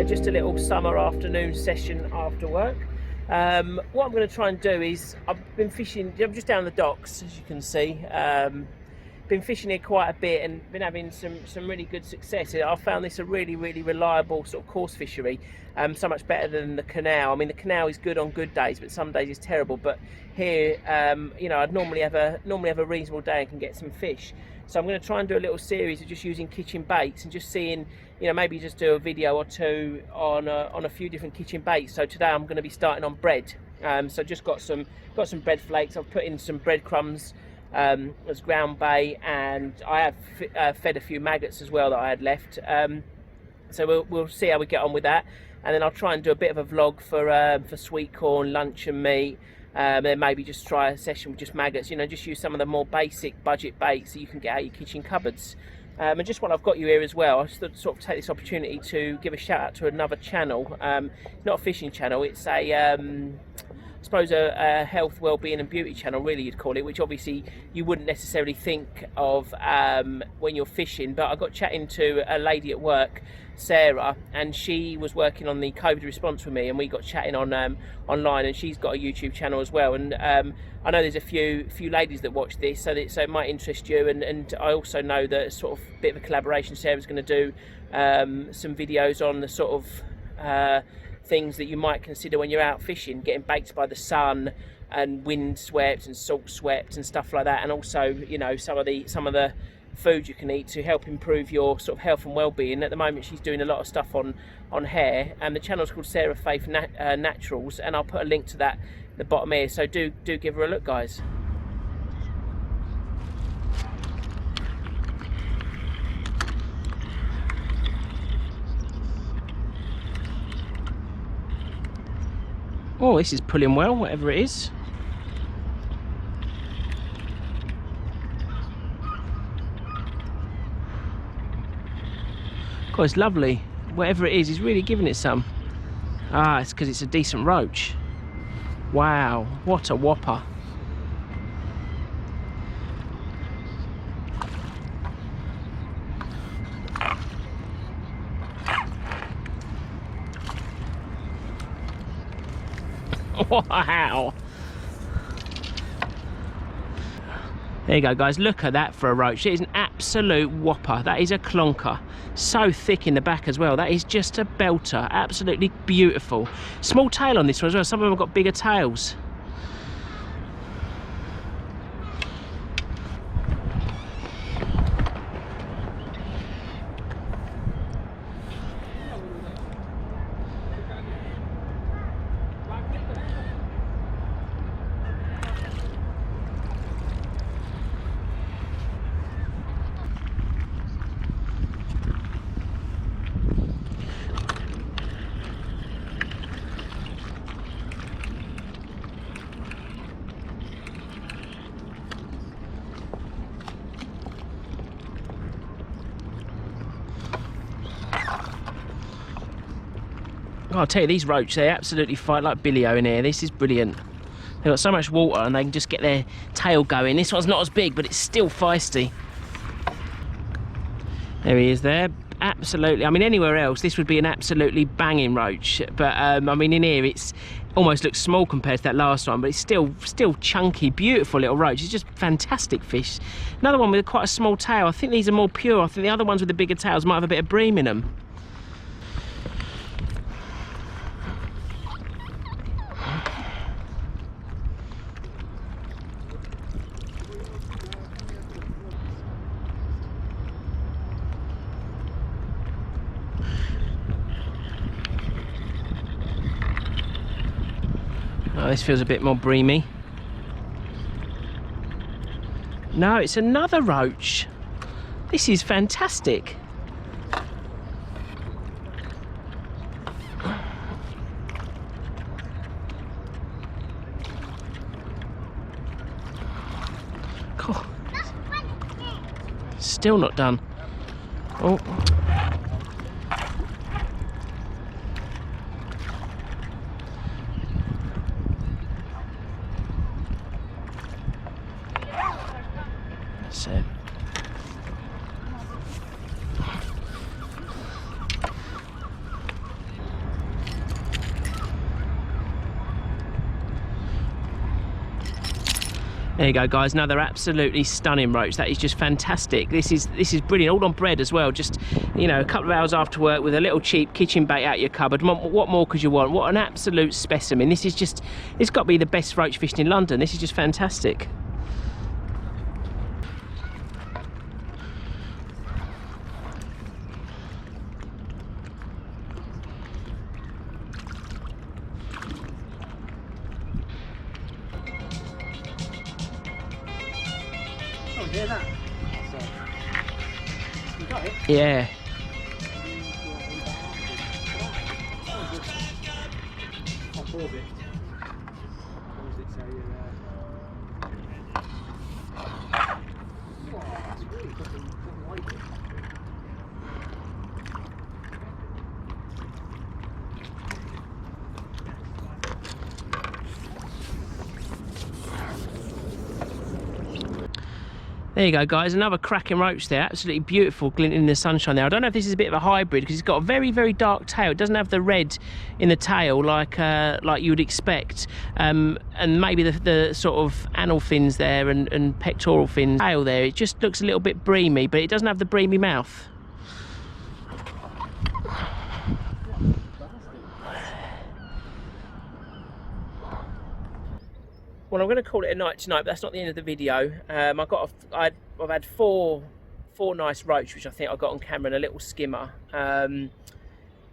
just a little summer afternoon session after work. What I'm going to try and do is, I've been fishing, I'm just down the docks, as you can see. Been fishing here quite a bit and been having some really good success. I found this a really reliable sort of course fishery, so much better than the canal. I mean, the canal is good on good days, but some days it's terrible. But here, you know, I'd normally have a reasonable day and can get some fish. So I'm going to try and do a little series of just using kitchen baits and just seeing, you know, maybe just do a video or two on a few different kitchen baits. So today I'm going to be starting on bread. So just got some bread flakes. I've put in some breadcrumbs as ground bait, and I have fed a few maggots as well that I had left. So we'll see how we get on with that, and then I'll try and do a bit of a vlog for sweet corn, lunch and meat. Then maybe just try a session with just maggots, you know, just use some of the more basic budget baits that you can get out of your kitchen cupboards. And just while I've got you here as well, I just sort of take this opportunity to give a shout out to another channel. Not a fishing channel, it's a I suppose a health, well-being and beauty channel, really you'd call it, which obviously you wouldn't necessarily think of when you're fishing. But I got chatting to a lady at work, Sarah, and she was working on the COVID response with me, and we got chatting on online, and she's got a YouTube channel as well. And I know there's a few ladies that watch this, so it might interest you. And I also know that it's sort of a bit of a collaboration. Sarah's going to do some videos on the sort of things that you might consider when you're out fishing, getting baked by the sun and wind swept and salt swept and stuff like that, and also, you know, some of the food you can eat to help improve your sort of health and well-being. At the moment she's doing a lot of stuff on hair, and the channel's called Sarah Faith Naturals, and I'll put a link to that at the bottom here, so do give her a look, guys. Oh, this is pulling well, whatever it is. God, it's lovely. Whatever it is, he's really giving it some. Ah, it's because it's a decent roach. Wow, what a whopper. Wow. There you go, guys, look at that for a roach. It is an absolute whopper. That is a clonker. So thick in the back as well. That is just a belter. Absolutely beautiful. Small tail on this one as well. Some of them have got bigger tails. Oh, I'll tell you, these roach, they absolutely fight like Billy-O in here. This is brilliant. They've got so much water and they can just get their tail going. This one's not as big, but it's still feisty. There he is there. Absolutely. I mean, anywhere else, this would be an absolutely banging roach. But, I mean, in here, it's almost looks small compared to that last one, but it's still chunky, beautiful little roach. It's just fantastic fish. Another one with quite a small tail. I think these are more pure. I think the other ones with the bigger tails might have a bit of bream in them. Oh, this feels a bit more breamy. No, it's another roach. This is fantastic. God. Still not done. Oh. That's it. There you go, guys, another absolutely stunning roach. That is just fantastic. This is brilliant, all on bread as well. Just, you know, a couple of hours after work with a little cheap kitchen bait out your cupboard. What more could you want? What an absolute specimen. This is just, it's got to be the best roach fishing in London. This is just fantastic. Hear that? So, you got it? Yeah. I'll pause it. Pause it so you're wow, it's really fucking like it. There you go, guys, another cracking roach there, absolutely beautiful, glinting in the sunshine there. I don't know if this is a bit of a hybrid because it's got a very, very dark tail. It doesn't have the red in the tail like you would expect, and maybe the sort of anal fins there and pectoral fins tail there. It just looks a little bit breamy, but it doesn't have the breamy mouth. Well, I'm going to call it a night tonight, but that's not the end of the video. I've had four nice roach, which I think I got on camera, and a little skimmer.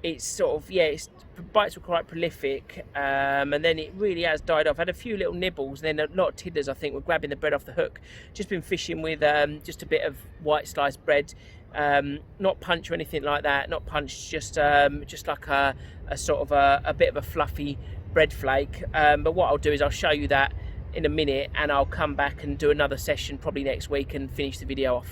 It's sort of, yeah, bites were quite prolific, and then it really has died off. I had a few little nibbles, and then a lot of tiddlers, I think, were grabbing the bread off the hook. Just been fishing with just a bit of white sliced bread, not punch or anything like that. Not punched, just like a sort of a bit of a fluffy bread flake. But what I'll do is I'll show you that in a minute, and I'll come back and do another session probably next week and finish the video off.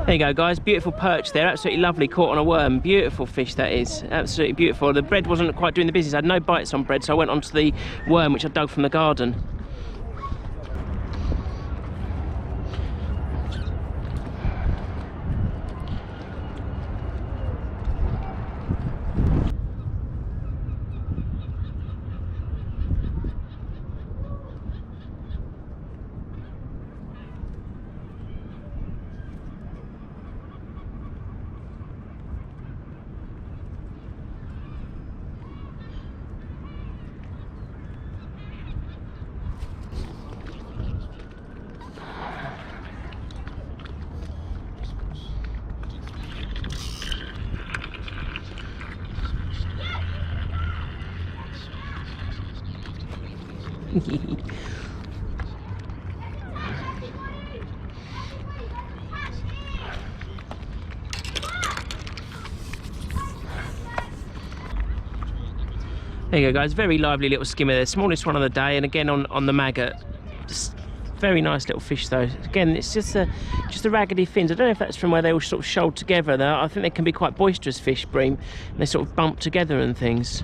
There you go, guys, beautiful perch there, absolutely lovely, caught on a worm. Beautiful fish that is, absolutely beautiful. The bread wasn't quite doing the business. I had no bites on bread, so I went onto the worm which I dug from the garden. There you go, guys, very lively little skimmer there, smallest one of the day, and again on the maggot. Just very nice little fish though. Again, it's just the raggedy fins. I don't know if that's from where they all sort of shoal together. I think they can be quite boisterous fish, bream, and they sort of bump together and things.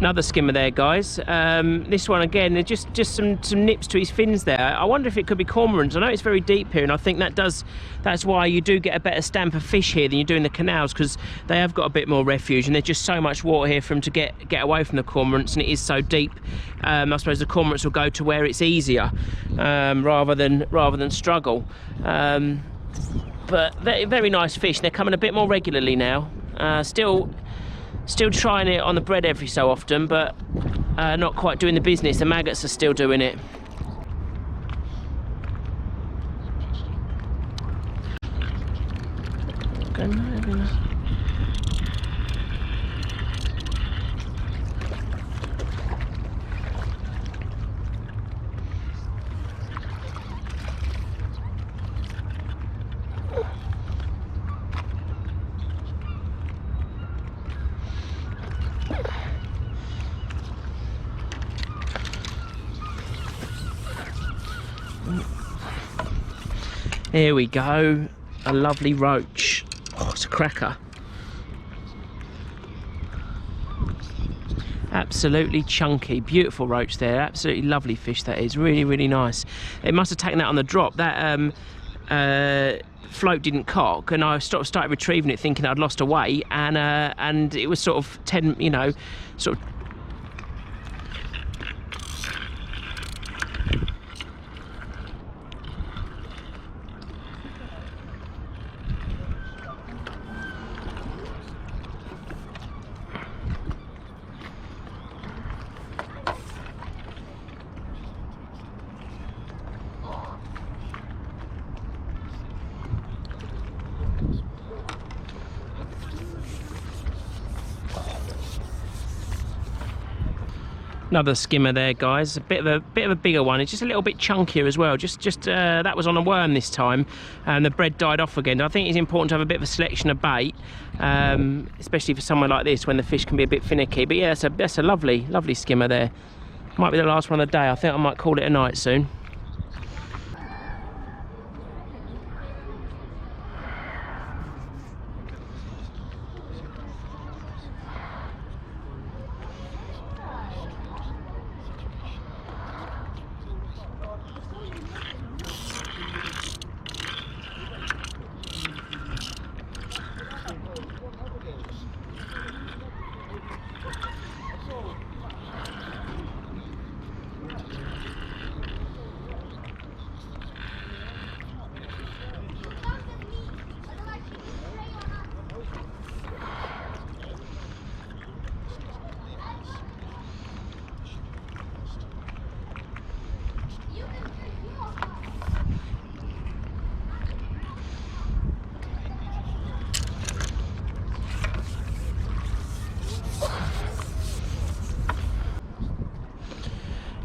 Another skimmer there, guys. This one again, just some nips to his fins there. I wonder if it could be cormorants. I know it's very deep here, and I think that's why you do get a better stamp of fish here than you do in the canals, because they have got a bit more refuge, and there's just so much water here for them to get away from the cormorants, and it is so deep. I suppose the cormorants will go to where it's easier, rather than struggle. But very nice fish. They're coming a bit more regularly now. Still trying it on the bread every so often, but not quite doing the business. The maggots are still doing it. Here we go, a lovely roach. Oh, it's a cracker. Absolutely chunky, beautiful roach there. Absolutely lovely fish that is, really, really nice. It must have taken that on the drop. That float didn't cock, and I started retrieving it thinking I'd lost a weight, and it was sort of 10, you know, sort of. Another skimmer there, guys. A bit of a bigger one. It's just a little bit chunkier as well. Just that was on a worm this time, and the bread died off again. I think it's important to have a bit of a selection of bait, especially for somewhere like this when the fish can be a bit finicky. But yeah, that's a lovely skimmer there. Might be the last one of the day. I think I might call it a night soon.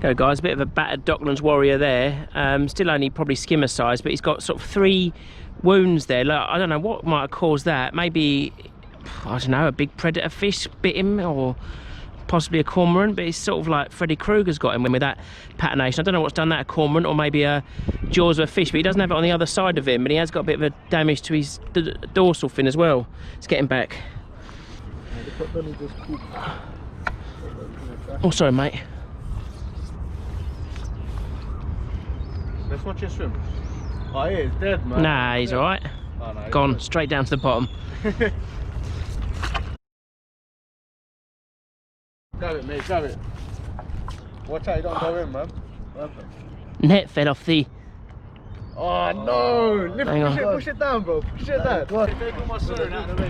Go, guys, a bit of a battered Docklands warrior there. Still only probably skimmer size, but he's got sort of 3 wounds there. Look, I don't know what might have caused that. Maybe, I don't know, a big predator fish bit him, or possibly a cormorant, but it's sort of like Freddy Krueger's got him with that patination. I don't know what's done that, a cormorant or maybe a jaws of a fish, but he doesn't have it on the other side of him, but he has got a bit of a damage to his dorsal fin as well. Let's get him back. Oh, sorry, mate. Let's watch it swim. Oh, he is dead, man. Nah, he's alright. Oh, no, Gone, straight down to the bottom. Grab it, mate, grab it. Watch out, you don't go in, man. Net fell off the... Oh, no! Lift, push it down, bro. Push it down. Go on. Take all my swearing out of the way.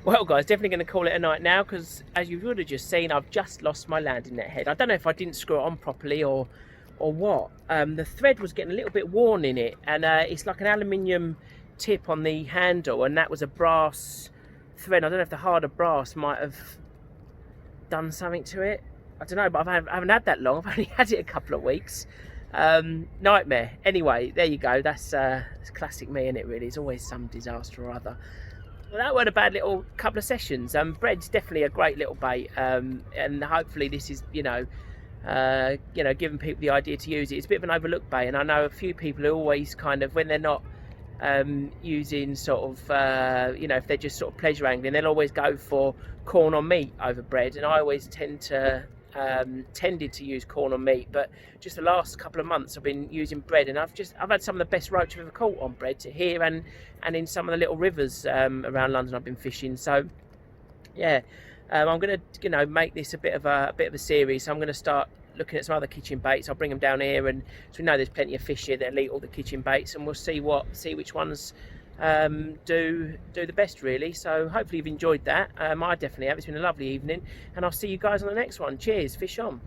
Well, guys, definitely going to call it a night now, because as you would have just seen, I've just lost my landing net head. I don't know if I didn't screw it on properly or what. The thread was getting a little bit worn in it, and it's like an aluminium tip on the handle, and that was a brass thread. I don't know if the harder brass might have done something to it. I don't know, but I haven't had that long. I've only had it a couple of weeks. Nightmare. Anyway, there you go. That's classic me, isn't it? Really, it's always some disaster or other. Well, that were a bad little couple of sessions. Bread's definitely a great little bait, and hopefully this is, giving people the idea to use it. It's a bit of an overlooked bait, and I know a few people who always kind of, when they're not using sort of, if they're just sort of pleasure angling, they'll always go for corn on meat over bread, and I always tended to use corn on meat, but just the last couple of months I've been using bread, and I've had some of the best roach I've ever caught on bread here and in some of the little rivers around London I've been fishing. So yeah, I'm gonna make this a bit of a series. So I'm gonna start looking at some other kitchen baits. I'll bring them down here, and so we know there's plenty of fish here that'll eat all the kitchen baits, and we'll see which ones do the best, really. So hopefully you've enjoyed that. I definitely have. It's been a lovely evening, and I'll see you guys on the next one. Cheers, fish on.